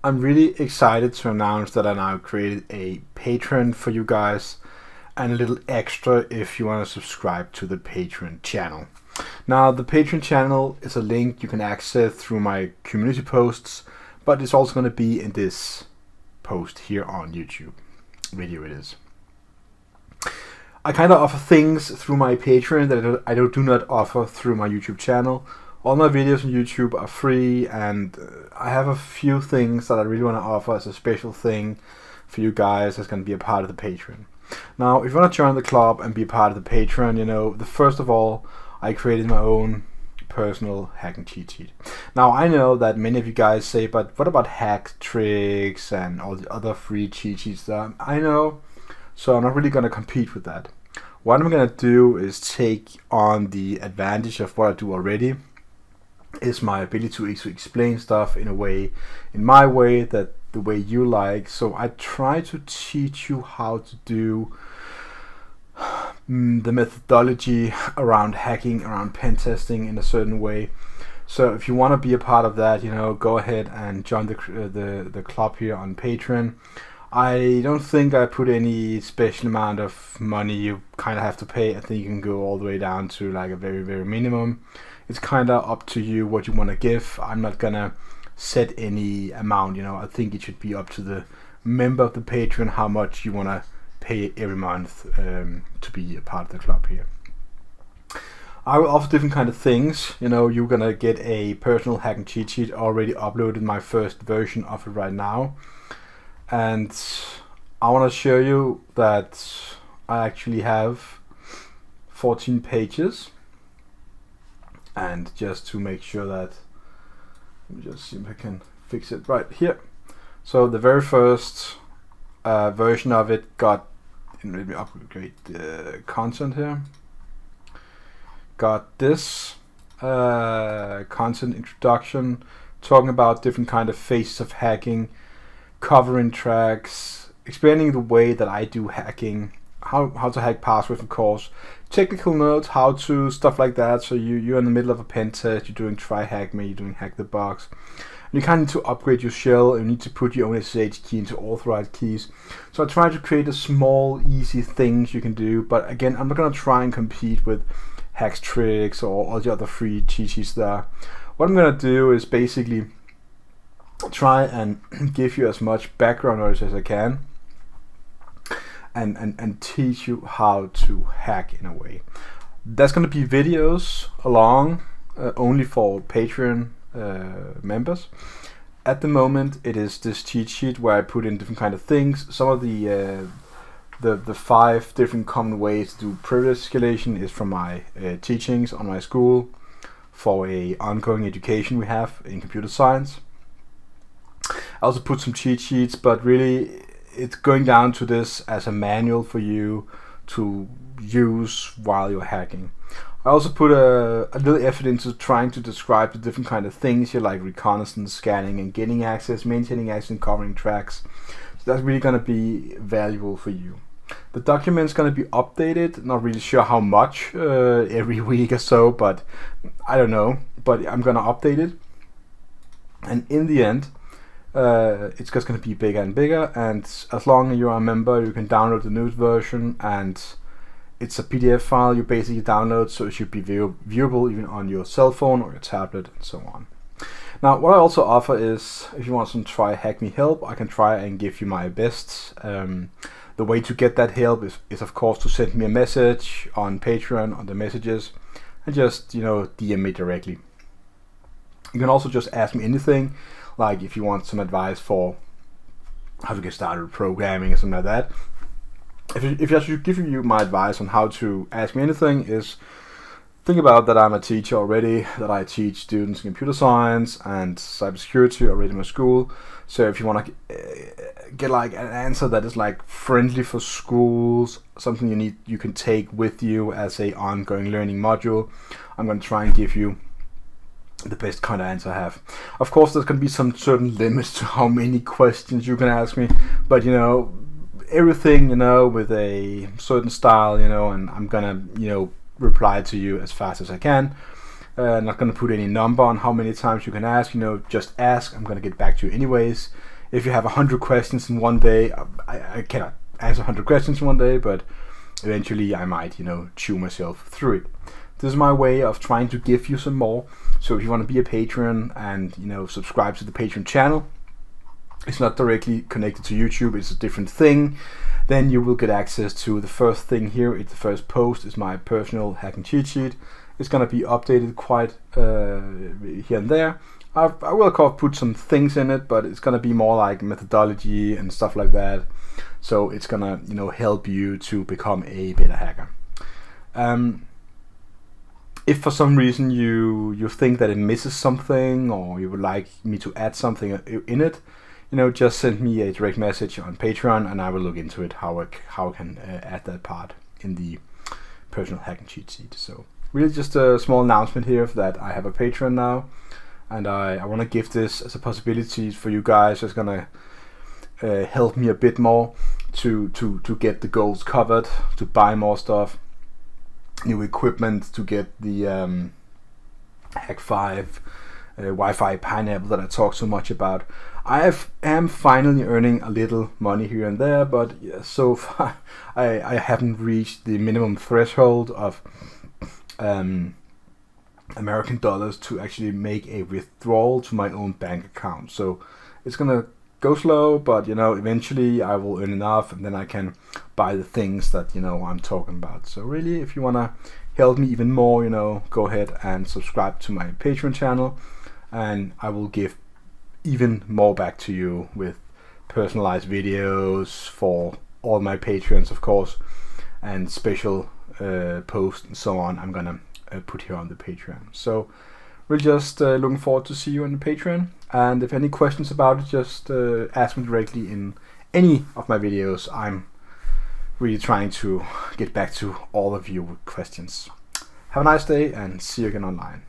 I'm really excited to announce that I now created a Patreon for you guys, and a little extra if you want to subscribe to the Patreon channel. Now, the Patreon channel is a link you can access through my community posts, but it's also going to be in this post here on YouTube. Video it is. I kind of offer things through my Patreon that I do not offer through my YouTube channel. All my videos on YouTube are free, and I have a few things that I really want to offer as a special thing for you guys that's going to be a part of the Patreon. Now, if you want to join the club and be a part of the Patreon, first of all, I created my own personal hacking cheat sheet. Now, I know that many of you guys say, but what about hack tricks and all the other free cheat sheets that I know? So I'm not really going to compete with that. What I'm going to do is take on the advantage of what I do already, is my ability to explain stuff in my way, that the way you like. So I try to teach you how to do the methodology around hacking, around pen testing in a certain way. So if you want to be a part of that, go ahead and join the club here on Patreon. I don't think I put any special amount of money you kind of have to pay. I think you can go all the way down to like a very, very minimum. It's kind of up to you what you want to give. I'm not gonna set any amount. I think it should be up to the member of the Patreon how much you want to pay every month to be a part of the club here. I will offer different kind of things. You're gonna get a personal hacking cheat sheet already uploaded, my first version of it right now, and I want to show you that I actually have 14 pages. And just to make sure that, let me just see if I can fix it right here. So the very first version of it got, let me upgrade the content here. Got this content introduction, talking about different kind of phases of hacking, covering tracks, explaining the way that I do hacking, how to hack passwords, of course, technical notes, how to, stuff like that. So you're in the middle of a pen test, you're doing try hack me, you're doing hack the box, and you kind of need to upgrade your shell, and you need to put your own SSH key into authorized keys. So I try to create a small, easy things you can do, but again, I'm not going to try and compete with hacks tricks or all the other free cheat sheets there. What I'm going to do is basically try and give you as much background knowledge as I can, and teach you how to hack in a way. There's going to be videos along only for Patreon members. At the moment, it is this cheat sheet where I put in different kind of things. Some of the 5 different common ways to do privilege escalation is from my teachings on my school for a ongoing education we have in computer science. I also put some cheat sheets, but really it's going down to this as a manual for you to use while you're hacking. I also put a little effort into trying to describe the different kind of things here, like reconnaissance, scanning, and getting access, maintaining access, and covering tracks. So that's really going to be valuable for you. The document's going to be updated, not really sure how much, every week or so, but I don't know. But I'm going to update it. And in the end, it's just going to be bigger and bigger, and as long as you're a member, you can download the newest version, and it's a PDF file you basically download, so it should be viewable even on your cell phone or your tablet and so on. Now, what I also offer is, if you want some try hack me help, I can try and give you my best. The way to get that help is of course to send me a message on Patreon, on the messages, and just DM me directly. You can also just ask me anything, like if you want some advice for how to get started with programming or something like that. If I should give you my advice on how to ask me anything, is think about that I'm a teacher already, that I teach students in computer science and cybersecurity already in my school. So if you want to get like an answer that is like friendly for schools, something you can take with you as a ongoing learning module, I'm going to try and give you the best kind of answer I have. Of course, there's going to be some certain limits to how many questions you can ask me, but everything with a certain style, and I'm gonna reply to you as fast as I can. Not gonna put any number on how many times you can ask. Just ask. I'm gonna get back to you anyways. if you have 100 questions in one day, I cannot answer 100 questions in one day, but eventually I might, chew myself through it. This is my way of trying to give you some more. So if you want to be a patron and, subscribe to the Patreon channel, it's not directly connected to YouTube, it's a different thing, then you will get access to the first thing here. It's the first post, is my personal hacking cheat sheet. It's going to be updated quite here and there. I will of course put some things in it, but it's going to be more like methodology and stuff like that. So it's going to help you to become a better hacker. If for some reason you think that it misses something, or you would like me to add something in it, just send me a direct message on Patreon, and I will look into it how I can add that part in the personal hacking cheat sheet. So really just a small announcement here that I have a Patreon now, and I want to give this as a possibility for you guys. It's gonna help me a bit more to get the goals covered, to buy more stuff, new equipment, to get the Hack 5 Wi-Fi pineapple that I talk so much about. I am finally earning a little money here and there, but so far I haven't reached the minimum threshold of American dollars to actually make a withdrawal to my own bank account. So it's gonna go slow, but eventually I will earn enough, and then I can buy the things that I'm talking about. So really, if you wanna help me even more, go ahead and subscribe to my Patreon channel, and I will give even more back to you with personalized videos for all my patrons, of course, and special posts and so on. I'm gonna put here on the Patreon. So we're just looking forward to see you on the Patreon, and if any questions about it, just ask me directly in any of my videos. I'm really trying to get back to all of you with questions. Have a nice day, and see you again online.